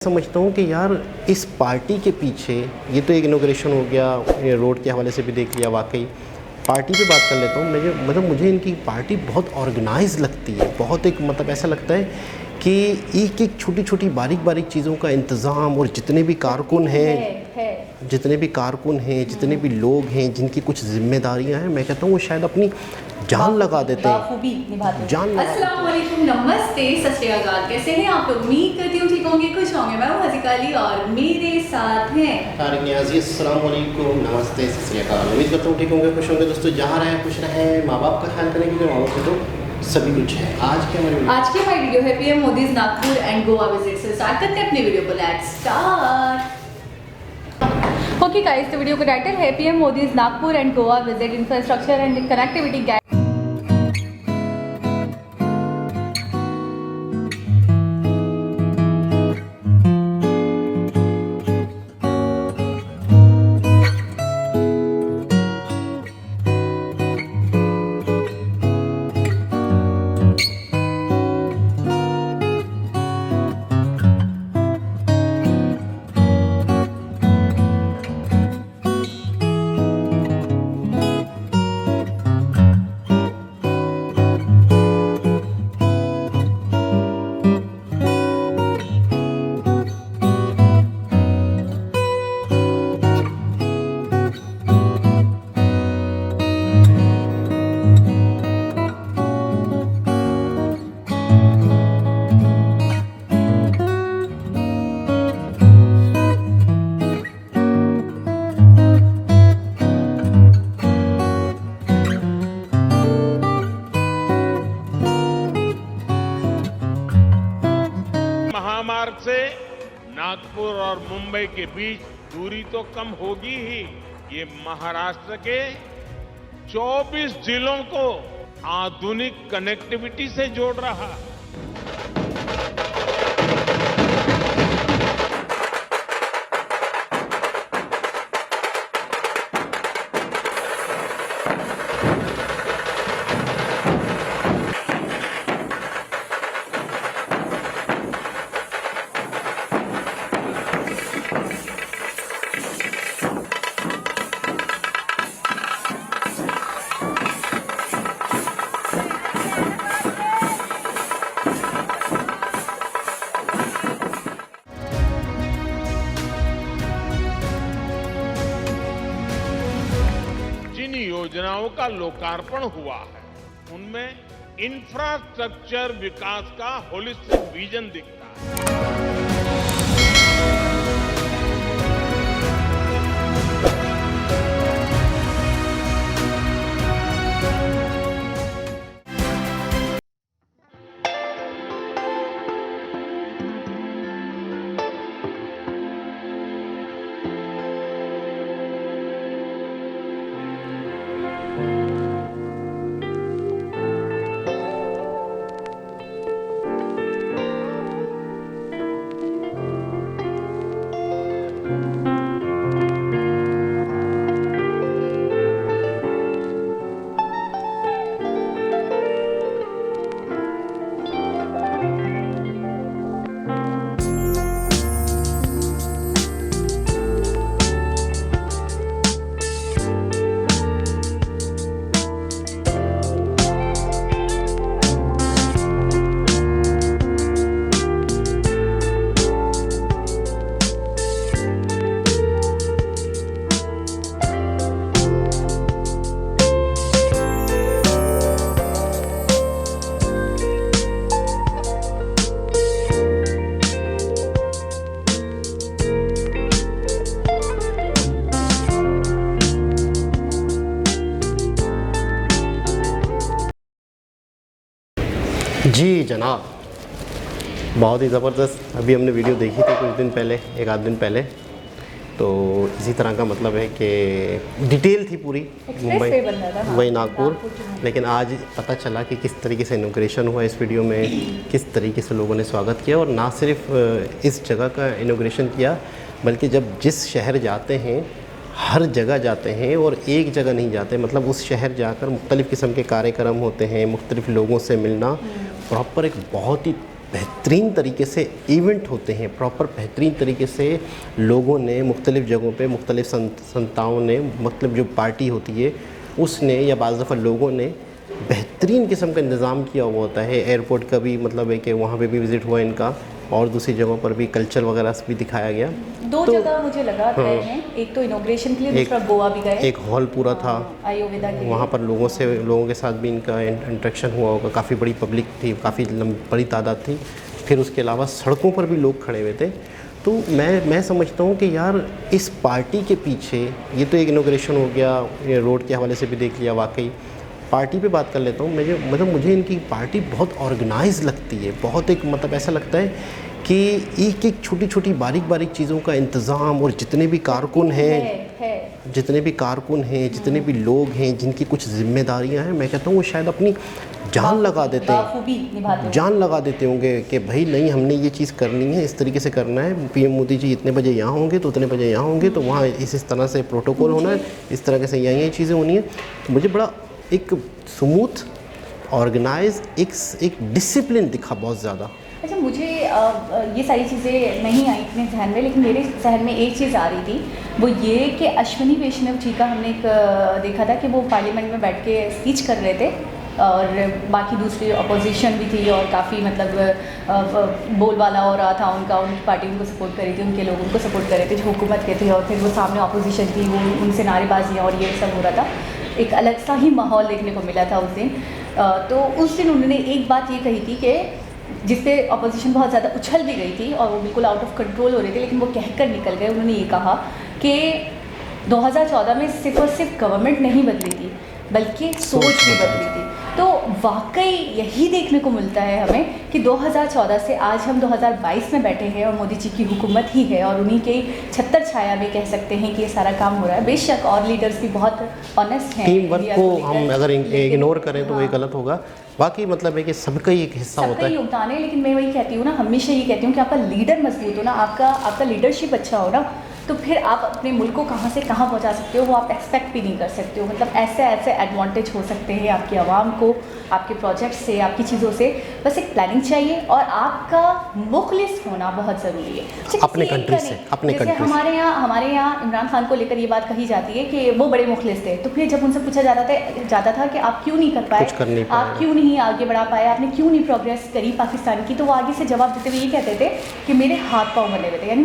समझता हूँ कि यार इस पार्टी के पीछे ये तो एक इनॉग्रेशन हो गया, ये रोड के हवाले से भी देख लिया। वाकई पार्टी पे बात कर लेता हूँ। मुझे इनकी पार्टी बहुत ऑर्गेनाइज लगती है, बहुत एक मतलब ऐसा लगता है कि एक एक छोटी छोटी बारीक बारीक चीज़ों का इंतज़ाम, और जितने भी कारकुन हैं जितने भी लोग हैं जिनकी कुछ जिम्मेदारियाँ हैं, मैं कहता हूँ वो शायद अपनी जान लगा देते हैं, जान लगा। अस्सलाम वालेकुम, नमस्ते, सत श्री अकाल। कैसे हैं आप लोग? उम्मीद करती हूँ ठीक होंगे, खुश होंगे। मैं हूँ हज़ीका अली और मेरे साथ हैं तारिक नियाज़ी। अस्सलाम वालेकुम, नमस्ते, सत श्री अकाल। उम्मीद करता हूँ ठीक होंगे, खुश होंगे। दोस्तों जहाँ रहें खुश रहें, माँ बाप का ख्याल करें, क्योंकि माँ बाप से तो सभी कुछ है। आज की हमारी वीडियो है PM Modi's Nagpur and Goa visit से स्टार्ट करते हैं अपनी वीडियो को। Let's start. ओके गाइस, तो वीडियो का टाइटल है PM Modi's Nagpur and Goa visit, infrastructure and connectivity gap. महामार्ग से नागपुर और मुंबई के बीच दूरी तो कम होगी ही, ये महाराष्ट्र के 24 जिलों को आधुनिक कनेक्टिविटी से जोड़ रहा है। जिन योजनाओं का लोकार्पण हुआ है उनमें इंफ्रास्ट्रक्चर विकास का होलिस्टिक विजन दिखता है। जी जनाब, बहुत ही ज़बरदस्त। अभी हमने वीडियो देखी थी कुछ दिन पहले, एक आध दिन पहले, तो इसी तरह का मतलब है कि डिटेल थी पूरी मुंबई वही नागपुर। लेकिन आज पता चला कि किस तरीके से इनॉग्रेशन हुआ। इस वीडियो में किस तरीके से लोगों ने स्वागत किया, और ना सिर्फ इस जगह का इनॉग्रेशन किया, बल्कि जब जिस शहर जाते हैं हर जगह जाते हैं और एक जगह नहीं जाते, मतलब उस शहर जाकर मुख्तलिफ़ किस्म के कार्यक्रम होते हैं, मुख्तलिफ़ लोगों से मिलना, प्रॉपर एक बहुत ही बेहतरीन तरीके से इवेंट होते हैं, प्रॉपर बेहतरीन तरीके से लोगों ने मुख्तलिफ़ जगहों पे मुख्तलिफ़ संस्थाओं ने, मतलब जो पार्टी होती है उसने या बाज़ दफ़ा लोगों ने बेहतरीन किस्म का इंतज़ाम किया हुआ होता है। एयरपोर्ट का भी मतलब है कि वहाँ पे भी विज़िट हुआ इनका, और दूसरी जगहों पर भी कल्चर वगैरह भी दिखाया गया। दो जगह मुझे लगा गए हैं, एक तो इनॉग्रेशन के लिए, दूसरा गोवा भी गए, एक हॉल पूरा था आयोविदा के लिए। वहाँ पर लोगों के साथ भी इनका इंटरेक्शन हुआ होगा, काफ़ी बड़ी पब्लिक थी, काफ़ी बड़ी तादाद थी। फिर उसके अलावा सड़कों पर भी लोग खड़े हुए थे। तो मैं समझता हूँ कि यार इस पार्टी के पीछे, ये तो एक इनॉग्रेशन हो गया, ये रोड के हवाले से भी देख लिया, वाकई पार्टी पे बात कर लेता हूँ। मुझे इनकी पार्टी बहुत ऑर्गेनाइज लगती है, बहुत एक मतलब ऐसा लगता है कि एक एक छोटी छोटी बारीक बारीक चीज़ों का इंतज़ाम, और जितने भी कारकुन हैं, जितने भी लोग हैं जिनकी कुछ जिम्मेदारियां हैं, मैं कहता हूँ वो शायद अपनी जान लगा देते होंगे कि भाई नहीं, हमने ये चीज़ करनी है, इस तरीके से करना है। पीएम मोदी जी इतने बजे यहाँ होंगे तो उतने बजे यहाँ होंगे, तो वहाँ इस तरह से प्रोटोकॉल होना है, इस तरह से यही चीज़ें होनी है। तो मुझे बड़ा एक स्मूथ ऑर्गेनाइज एक डिसिप्लिन दिखा बहुत ज़्यादा। अच्छा, मुझे ये सारी चीज़ें नहीं आई अपने जहन में, लेकिन मेरे जहन में एक चीज़ आ रही थी, वो ये कि अश्विनी वैष्णव जी का हमने एक देखा था कि वो पार्लियामेंट में बैठ के स्पीच कर रहे थे, और बाकी दूसरी अपोजिशन भी थी, और काफ़ी मतलब बोलबाला हो रहा था उनका, उनकी पार्टी उनको सपोर्ट कर रही थी, उनके लोग उनको सपोर्ट कर रहे थे जो हुकूमत के थे, और फिर वो सामने अपोजिशन थी, वो उनसे नारेबाजियाँ और ये सब हो रहा था। एक अलग सा ही माहौल देखने को मिला था उस दिन। तो उस दिन उन्होंने एक बात ये कही थी कि जिस पे अपोजिशन बहुत ज़्यादा उछल भी गई थी और वो बिल्कुल आउट ऑफ कंट्रोल हो रहे थे, लेकिन वो कहकर निकल गए। उन्होंने ये कहा कि 2014 में सिर्फ और सिर्फ गवर्नमेंट नहीं बदली थी, बल्कि सोच भी बदली थी। तो वाकई यही देखने को मिलता है हमें कि 2014 से आज हम 2022 में बैठे हैं और मोदी जी की हुकूमत ही है, और उन्हीं के छत्तर छाया में कह सकते हैं कि ये सारा काम हो रहा है। बेशक और लीडर्स भी बहुत ऑनेस्ट हैं, टीम वर्क को हम अगर इग्नोर करें तो वो गलत होगा। बाकी मतलब है कि सबका ही एक हिस्सा होता है, योगदान है। लेकिन मैं वही कहती हूँ ना, हमेशा ये कहती हूँ कि आपका लीडर मजबूत हो ना, आपका लीडरशिप अच्छा हो ना, तो फिर आप अपने मुल्क को कहाँ से कहाँ पहुँचा सकते हो, वो आप एक्सपेक्ट भी नहीं कर सकते हो। मतलब ऐसे एडवांटेज हो सकते हैं आपकी आवाम को, आपके प्रोजेक्ट से, आपकी चीज़ों से। बस एक प्लानिंग चाहिए और आपका मुखलिस होना बहुत ज़रूरी है अपने कंट्री से। जैसे हमारे यहाँ इमरान खान को लेकर ये बात कही जाती है कि वो बड़े मुखलिस थे, तो फिर जब उनसे पूछा जाता था कि आप क्यों नहीं कर पाए, आप क्यों नहीं आगे बढ़ा पाए, आपने क्यों नहीं प्रोग्रेस करी पाकिस्तान की, तो वो आगे से जवाब देते हुए ये कहते थे कि मेरे हाथ पाँव बने हुए थे, यानी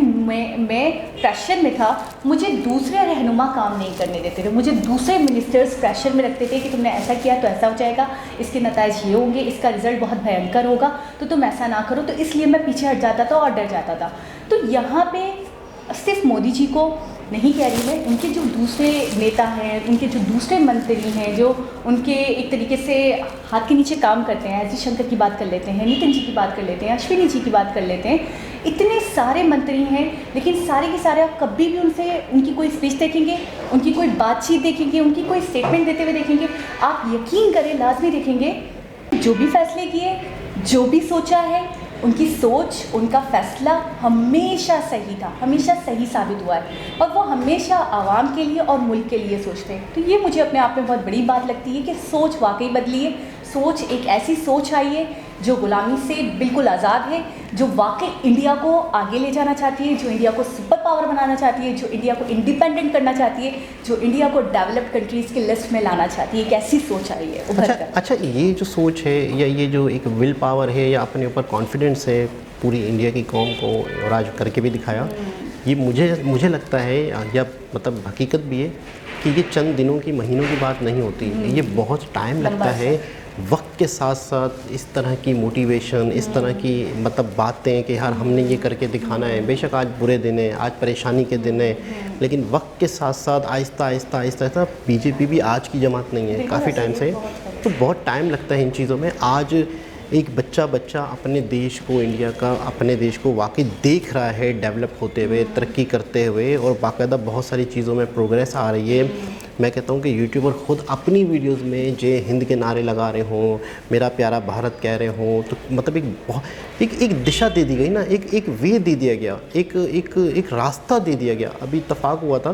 मैं प्रेशर में था, मुझे दूसरे रहनुमा काम नहीं करने देते थे, मुझे दूसरे मिनिस्टर्स प्रेशर में रखते थे कि तुमने ऐसा किया तो ऐसा हो जाएगा, इसके नताइज ये होंगे, इसका रिजल्ट बहुत भयंकर होगा, तो तुम ऐसा ना करो। तो इसलिए मैं पीछे हट जाता था और डर जाता था। तो यहाँ पे सिर्फ मोदी जी को नहीं कह रही मैं, उनके जो दूसरे नेता हैं, उनके जो दूसरे मंत्री हैं, जो उनके एक तरीके से हाथ के नीचे काम करते हैं, एस शंकर की बात कर लेते हैं, नितिन जी की बात कर लेते हैं, अश्विनी जी की बात कर लेते हैं, इतने सारे मंत्री हैं, लेकिन सारे के सारे आप कभी भी उनकी कोई स्पीच देखेंगे, उनकी कोई बातचीत देखेंगे, उनकी कोई स्टेटमेंट देते हुए देखेंगे, आप यकीन करें लाजमी देखेंगे जो भी फैसले किए, जो भी सोचा है, उनकी सोच, उनका फैसला हमेशा सही था, हमेशा सही साबित हुआ है, और वो हमेशा आवाम के लिए और मुल्क के लिए सोचते हैं। तो ये मुझे अपने आप में बहुत बड़ी बात लगती है कि सोच वाकई बदली है। सोच एक ऐसी सोच आई है जो गुलामी से बिल्कुल आज़ाद है, जो वाकई इंडिया को आगे ले जाना चाहती है, जो इंडिया को सुपर पावर बनाना चाहती है, जो इंडिया को इंडिपेंडेंट करना चाहती है, जो इंडिया को डेवलप्ड कंट्रीज़ की लिस्ट में लाना चाहती है। एक ऐसी सोच आई है। अच्छा, ये जो सोच है या ये जो एक विल पावर है या अपने ऊपर कॉन्फिडेंस है पूरी इंडिया की कौम को, और आज करके भी दिखाया, ये मुझे लगता है, या मतलब हकीकत भी है कि ये चंद दिनों की, महीनों की बात नहीं होती, ये बहुत टाइम लगता है। वक्त के साथ साथ इस तरह की मोटिवेशन, इस तरह की मतलब बातें कि यार हमने ये करके दिखाना है। बेशक आज बुरे दिन है, आज परेशानी के दिन है, लेकिन वक्त के साथ साथ आहिस्ता आहिस्ता बीजेपी भी आज की जमात नहीं है, काफ़ी टाइम से, तो बहुत टाइम लगता है इन चीज़ों में। आज एक बच्चा अपने देश को, इंडिया का अपने देश को वाकई देख रहा है डेवलप होते हुए, तरक्की करते हुए, और बाकायदा बहुत सारी चीज़ों में प्रोग्रेस आ रही है। मैं कहता हूँ कि यूट्यूबर ख़ुद अपनी वीडियोस में जय हिंद के नारे लगा रहे हों, मेरा प्यारा भारत कह रहे हों, तो मतलब एक दिशा दे दी गई ना, एक वे दे दिया गया, एक रास्ता दे दिया गया। अभी इत्तफाक हुआ था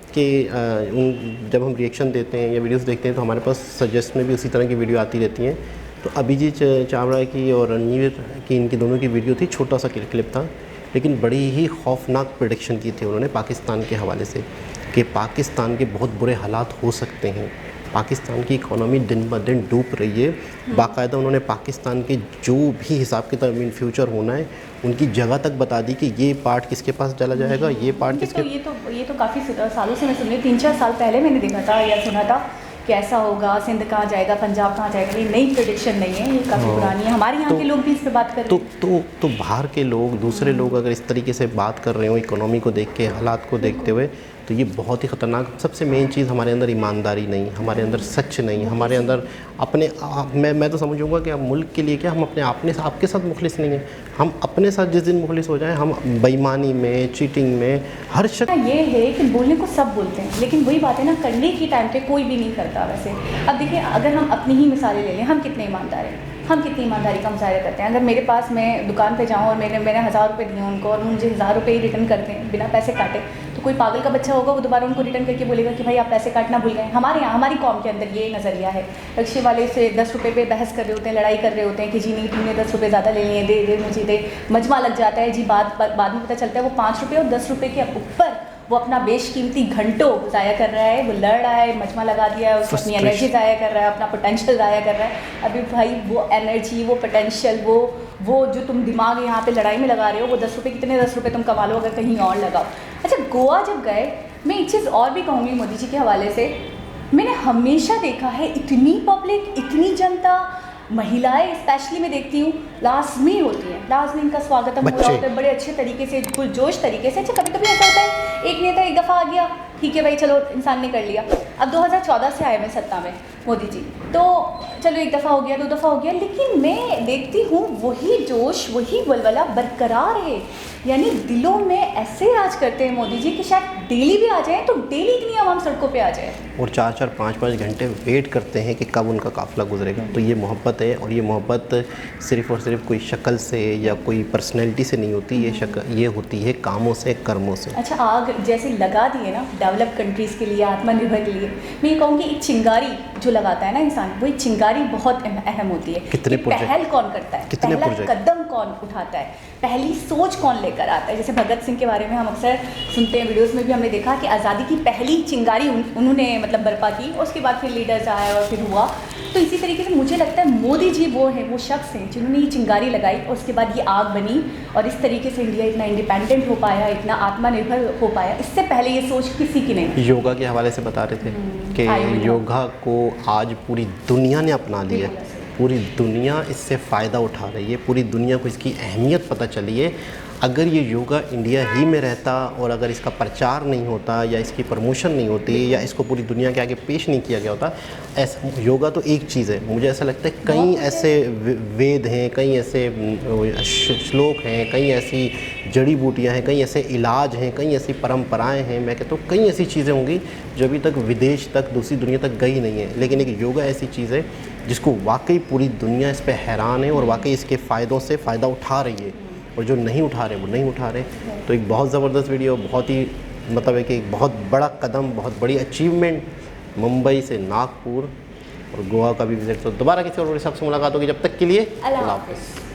कि जब हम रिएक्शन देते हैं या वीडियोस देखते हैं तो हमारे पास सजेस्ट में भी उसी तरह की वीडियो आती रहती हैं। तो अभिजीत चावड़ा की और रणवीर की, इनकी दोनों की वीडियो थी, छोटा सा क्लिप था, लेकिन बड़ी ही खौफनाक प्रेडिक्शन की थी उन्होंने पाकिस्तान के हवाले से कि पाकिस्तान के बहुत बुरे हालात हो सकते हैं, पाकिस्तान की इकोनॉमी दिन ब दिन डूब रही है। बाकायदा उन्होंने पाकिस्तान के जो भी हिसाब किताब इन फ्यूचर होना है उनकी जगह तक बता दी कि ये पार्ट किसके पास चला जाएगा, ये पार्ट किसके। ये तो काफ़ी सालों से मैं सुन रही, 3-4 साल पहले मैंने देखा था या सुना था कि ऐसा होगा, सिंध कहाँ जाएगा, पंजाब कहाँ जाएगा। ये नई प्रेडिक्शन नहीं है, ये काफ़ी पुरानी है। हमारे यहाँ के लोग भी इस पर बात कर रहे हैं। तो बाहर के लोग, दूसरे लोग अगर इस तरीके से बात कर रहे हो इकोनॉमी को देख के, हालात को देखते हुए, तो ये बहुत ही ख़तरनाक। सबसे मेन चीज़ हमारे अंदर ईमानदारी नहीं, हमारे अंदर सच नहीं, हमारे अंदर अपने मैं तो समझूंगा कि अब मुल्क के लिए क्या, हम अपने आपके साथ मुखलिस नहीं हैं। हम अपने साथ जिस दिन मुखलिस हो जाएं, हम बेईमानी में, चीटिंग में, हर शख्स। ये है कि बोलने को सब बोलते हैं, लेकिन वही बात है ना, करने की टाइम पे कोई भी नहीं करता। वैसे अब देखिए, अगर हम अपनी ही मिसालें ले लें, हम कितने ईमानदार हैं, हम कितनी ईमानदारी का मुजाहिरा करते हैं। अगर मेरे पास, मैं दुकान पे जाऊँ और मैंने 1000 रुपये दिए उनको और मुझे 1000 रुपये ही रिटर्न करते हैं बिना पैसे काटे, तो कोई पागल का बच्चा होगा वो दोबारा उनको रिटर्न करके बोलेगा कि भाई आप पैसे काटना भूल गए। हमारे यहाँ, हमारी कौम के अंदर ये नज़रिया है। रिक्शे वाले से 10 रुपये पे बहस कर रहे होते हैं, लड़ाई कर रहे होते हैं कि जी नहीं, तुमने 10 रुपये ज़्यादा ले लिए, दे मुझे दे। मजमा लग जाता है जी, बाद में पता चलता है वो 5 रुपये और 10 रुपये के ऊपर वो अपना बेशकीमती घंटों ज़ाया कर रहा है, वो लड़ रहा है, मजमा लगा दिया है, उसको अपनी एनर्जी ज़ाया कर रहा है, अपना पोटेंशियल ज़ाया कर रहा है। अभी भाई वो एनर्जी, वो पोटेंशियल, वो जो तुम दिमाग यहाँ पे लड़ाई में लगा रहे हो, वो 10 रुपये, कितने 10 रुपये तुम कमा लो अगर कहीं और लगाओ। अच्छा, गोवा जब गए, मैं एक चीज़ और भी कहूँगी मोदी जी के हवाले से, मैंने हमेशा देखा है इतनी पब्लिक, इतनी जनता, महिलाएं स्पेशली मैं देखती हूँ लाजमी होती हैं, लाजमी इनका स्वागत हो रहा होता है बड़े अच्छे तरीके से, पुरजोश तरीके से। अच्छा, कभी कभी ऐसा होता है एक नेता एक दफ़ा आ गया, ठीक है भाई चलो इंसान ने कर लिया। अब 2014 से आए मैं सत्ता में मोदी जी, तो चलो एक दफ़ा हो गया, 2 दफ़ा हो गया, लेकिन मैं देखती हूँ वही जोश, वही वलवला बरकरार है। यानी दिलों में ऐसे राज करते हैं मोदी जी कि शायद डेली भी आ जाए, तो डेली इतनी आवाम सड़कों पे आ जाए और 4-4, 5-5 घंटे वेट करते हैं कि कब उनका काफ़िला गुजरेगा। तो ये मोहब्बत है, और ये मोहब्बत सिर्फ़ और सिर्फ कोई शक्ल से या कोई पर्सनैलिटी से नहीं होती, ये होती है कामों से, कर्मों से। अच्छा, आग जैसे लगा दिए ना डेवलप कंट्रीज़ के लिए, आत्मनिर्भर के लिए, मैं ये कहूँगी एक चिंगारी जो लगाता है ना इंसान, वही चिंगारी बहुत अहम होती है। कितने पहल कौन करता है, पहला कदम कौन उठाता है, पहली सोच कौन लेकर आता है। जैसे भगत सिंह के बारे में हम अक्सर सुनते हैं, वीडियोस में भी हमने देखा कि आज़ादी की पहली चिंगारी उन्होंने मतलब बर्पा की, उसके बाद फिर लीडर्स आए और फिर हुआ। तो इसी तरीके से मुझे लगता है मोदी जी वो हैं, वो शख्स हैं जिन्होंने ये चिंगारी लगाई और उसके बाद ये आग बनी, और इस तरीके से इंडिया इतना इंडिपेंडेंट हो पाया, इतना आत्मनिर्भर हो पाया। इससे पहले ये सोच किसी की नहीं। योगा के हवाले से बता रहे थे कि योगा को आज पूरी दुनिया ने अपना लिया है, पूरी दुनिया इससे फ़ायदा उठा रही है, पूरी दुनिया को इसकी अहमियत पता चली है। अगर ये योगा इंडिया ही में रहता और अगर इसका प्रचार नहीं होता या इसकी प्रमोशन नहीं होती या इसको पूरी दुनिया के आगे पेश नहीं किया गया होता, ऐसा योगा तो एक चीज़ है, मुझे ऐसा लगता है कई ऐसे वेद हैं, कई ऐसे श्लोक हैं, कई ऐसी जड़ी बूटियाँ हैं, कई ऐसे इलाज हैं, कई ऐसी परंपराएं हैं, मैं कहता हूँ कई ऐसी चीज़ें होंगी जो अभी तक विदेश तक, दूसरी दुनिया तक गई नहीं है। लेकिन एक योगा ऐसी चीज़ है जिसको वाकई पूरी दुनिया इस पर हैरान है और वाकई इसके फ़ायदों से फ़ायदा उठा रही है, और जो नहीं उठा रहे वो नहीं उठा रहे। तो एक बहुत ज़बरदस्त वीडियो, बहुत ही मतलब है कि एक बहुत बड़ा कदम, बहुत बड़ी अचीवमेंट, मुंबई से नागपुर और गोवा का भी विजिट। तो दोबारा किसी और सबसे मुलाकात होगी, जब तक के लिए अल्लाह हाफ़िज़।